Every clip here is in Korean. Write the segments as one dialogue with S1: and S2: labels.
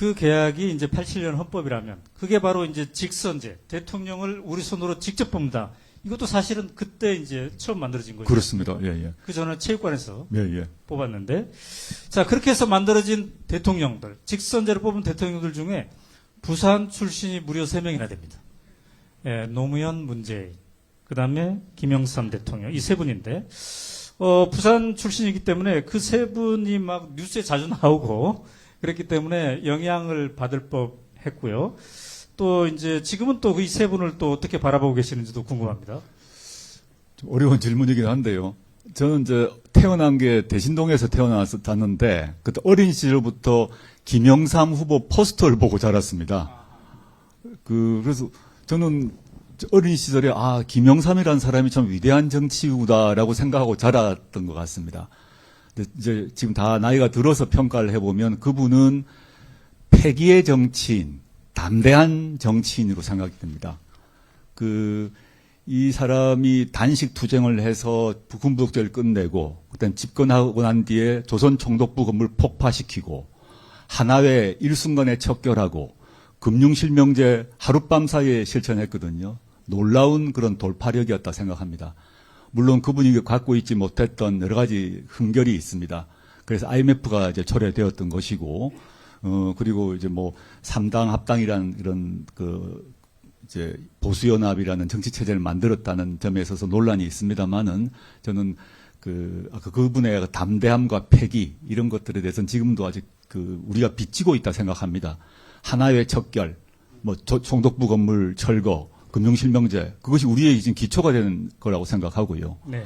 S1: 그 계약이 이제 87년 헌법이라면 그게 바로 이제 직선제, 대통령을 우리 손으로 직접 뽑는다. 이것도 사실은 그때 이제 처음 만들어진 거죠.
S2: 그렇습니다. 예, 예.
S1: 그 전에 체육관에서
S2: 예, 예.
S1: 뽑았는데, 자, 그렇게 해서 만들어진 대통령들, 직선제로 뽑은 대통령들 중에 부산 출신이 무려 3명이나 됩니다. 예, 노무현, 문재인, 그 다음에 김영삼 대통령, 이 세 분인데, 부산 출신이기 때문에 그 세 분이 막 뉴스에 자주 나오고, 그랬기 때문에 영향을 받을 법 했고요. 또 이제 지금은 또 이 세 분을 또 어떻게 바라보고 계시는지도 궁금합니다.
S2: 좀 어려운 질문이긴 한데요. 저는 이제 태어난 게 대신동에서 태어났었는데 그때 어린 시절부터 김영삼 후보 포스터를 보고 자랐습니다. 그래서 저는 어린 시절에 김영삼이라는 사람이 참 위대한 정치구다라고 생각하고 자랐던 것 같습니다. 근데 이제 지금 다 나이가 들어서 평가를 해보면 그분은 패기의 정치인, 담대한 정치인으로 생각이 됩니다. 이 사람이 단식 투쟁을 해서 군부독재를 끝내고, 그다음 집권하고 난 뒤에 조선 총독부 건물 폭파시키고, 하나회 일순간에 척결하고, 금융실명제 하룻밤 사이에 실천했거든요. 놀라운 그런 돌파력이었다 생각합니다. 물론 그분이 갖고 있지 못했던 여러 가지 흠결이 있습니다. 그래서 IMF가 이제 초래되었던 것이고, 그리고 이제 뭐 3당 합당이라는 이런 이제 보수연합이라는 정치체제를 만들었다는 점에 있어서 논란이 있습니다만은 저는 그분의 담대함과 패기 이런 것들에 대해서는 지금도 아직 우리가 빚지고 있다 생각합니다. 하나의 척결, 뭐 총독부 건물 철거, 금융실명제 그것이 우리의 지금 기초가 되는 거라고 생각하고요.
S1: 네.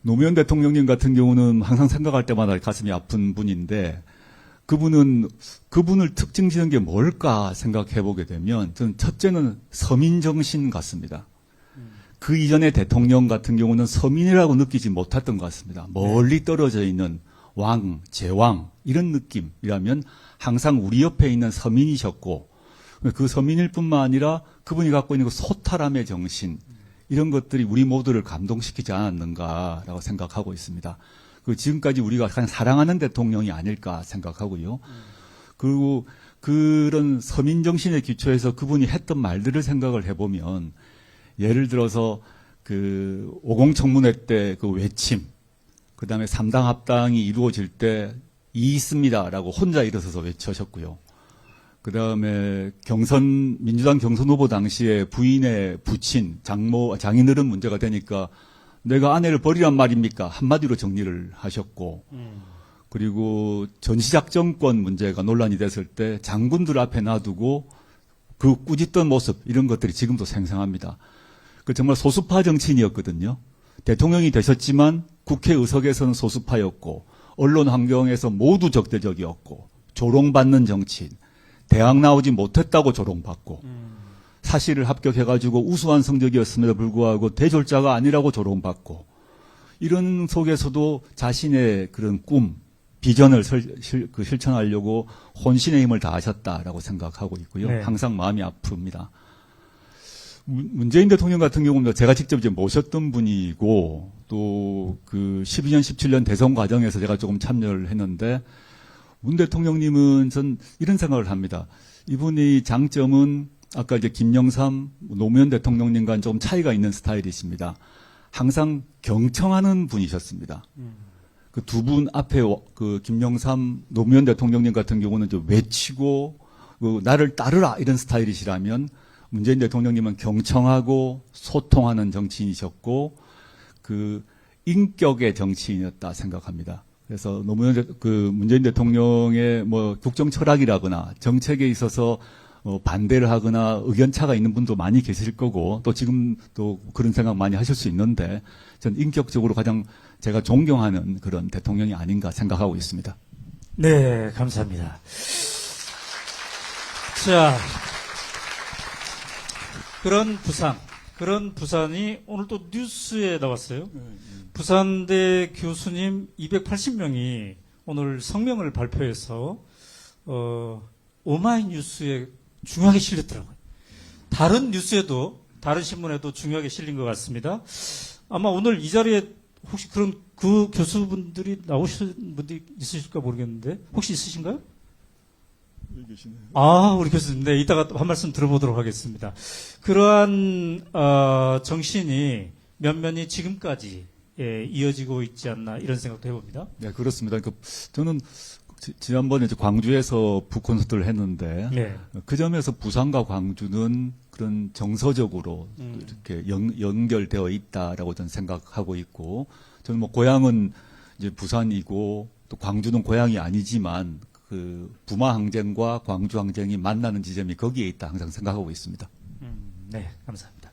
S2: 노무현 대통령님 같은 경우는 항상 생각할 때마다 가슴이 아픈 분인데 그분을 특징 지는 게 뭘까 생각해 보게 되면 저는 첫째는 서민정신 같습니다. 그 이전의 대통령 같은 경우는 서민이라고 느끼지 못했던 것 같습니다. 멀리 떨어져 있는 왕, 제왕 이런 느낌이라면 항상 우리 옆에 있는 서민이셨고 그 서민일 뿐만 아니라 그분이 갖고 있는 그 소탈함의 정신 이런 것들이 우리 모두를 감동시키지 않았는가라고 생각하고 있습니다. 지금까지 우리가 가장 사랑하는 대통령이 아닐까 생각하고요. 그리고 그런 서민 정신의 기초에서 그분이 했던 말들을 생각을 해보면 예를 들어서 50 청문회 때 그 외침, 그 다음에 3당 합당이 이루어질 때 이 있습니다라고 혼자 일어서서 외쳐셨고요. 그 다음에 민주당 경선 후보 당시에 부인의 부친, 장인어른 문제가 되니까 내가 아내를 버리란 말입니까? 한마디로 정리를 하셨고, 그리고 전시작전권 문제가 논란이 됐을 때 장군들 앞에 놔두고 그 꾸짖던 모습, 이런 것들이 지금도 생생합니다. 정말 소수파 정치인이었거든요. 대통령이 되셨지만 국회 의석에서는 소수파였고, 언론 환경에서 모두 적대적이었고, 조롱받는 정치인, 대학 나오지 못했다고 조롱받고, 사실을 합격해가지고 우수한 성적이었음에도 불구하고 대졸자가 아니라고 조롱받고 이런 속에서도 자신의 그런 꿈, 비전을 실천하려고 혼신의 힘을 다하셨다라고 생각하고 있고요.
S1: 네.
S2: 항상 마음이 아픕니다. 문재인 대통령 같은 경우는 제가 직접 이제 모셨던 분이고 또 12년, 17년 대선 과정에서 제가 조금 참여를 했는데 문 대통령님은 전 이런 생각을 합니다. 이분의 장점은 아까 이제 김영삼, 노무현 대통령님과는 조금 차이가 있는 스타일이십니다. 항상 경청하는 분이셨습니다. 그 두 분 앞에 김영삼, 노무현 대통령님 같은 경우는 좀 외치고 나를 따르라 이런 스타일이시라면 문재인 대통령님은 경청하고 소통하는 정치인이셨고 인격의 정치인이었다 생각합니다. 그래서 문재인 대통령의 뭐 국정 철학이라거나 정책에 있어서 반대를 하거나 의견차가 있는 분도 많이 계실 거고 또 지금 또 그런 생각 많이 하실 수 있는데 전 인격적으로 가장 제가 존경하는 그런 대통령이 아닌가 생각하고 있습니다.
S1: 네, 감사합니다. 자, 그런 부산이 오늘 또 뉴스에 나왔어요. 부산대 교수님 280명이 오늘 성명을 발표해서 오마이뉴스에 중요하게 실렸더라고요. 다른 뉴스에도 다른 신문에도 중요하게 실린 것 같습니다. 아마 오늘 이 자리에 혹시 그 교수분들이 나오신 분들이 있으실까 모르겠는데 혹시 있으신가요? 우리 교수님, 네, 이따가 또 한 말씀 들어보도록 하겠습니다. 그러한 정신이 면면이 지금까지 이어지고 있지 않나 이런 생각도 해봅니다.
S2: 네, 그렇습니다. 저는 지난번에 이제 광주에서 북콘서트를 했는데
S1: 네.
S2: 그 점에서 부산과 광주는 그런 정서적으로 이렇게 연결되어 있다라고 저는 생각하고 있고, 저는 뭐 고향은 이제 부산이고 또 광주는 고향이 아니지만 그 부마 항쟁과 광주 항쟁이 만나는 지점이 거기에 있다 항상 생각하고 있습니다.
S1: 네, 감사합니다.